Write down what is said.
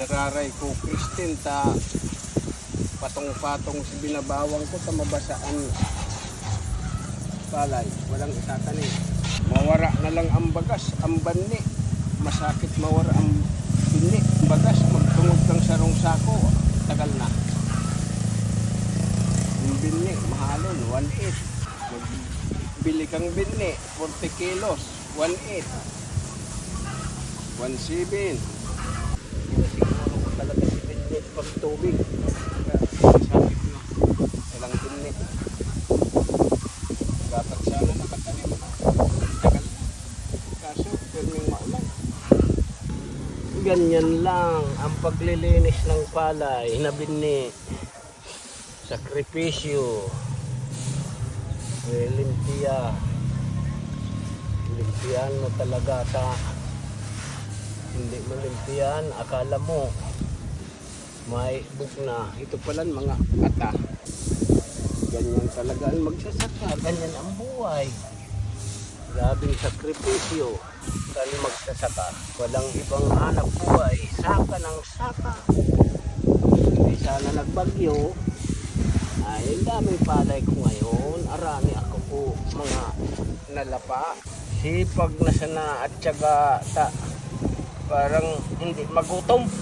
Nararay ko Kristin ta patong-patong si binabawang ko sa mabasaan palay, walang itatanim. Mawara na lang ang bagas, ang banni. Masakit mawara ang binni, bagas, magtungod kang sarong sako, tagal na. Yung binni, mahalon, 1.8. Magbili kang binni, 40 kilos, 1.8. 1.7. Siguro ko talaga si binni pag tubig. Masakit na. Walang binni. Dapat sana nakatanim. Tagal na. Kaso, perming maulan. Ganyan lang ang paglilinis ng palay na binni. Sakripisyo. Limpia. Limpian mo talaga ta. Hindi mo limpian, akala mo may buk na. Ito pala mga ata. Ganyan talaga ang magsasaka. Ganyan ang buhay. Grabing sakripisyo. Kaya magsasaka. Walang ibang hanap buhay. Saka ng saka. Hindi sana nagbagyo. Ay, ang daming palay ko ngayon. Arami ako po mga nalapa. Sipag na sana at syaga ta. Parang hindi magutom.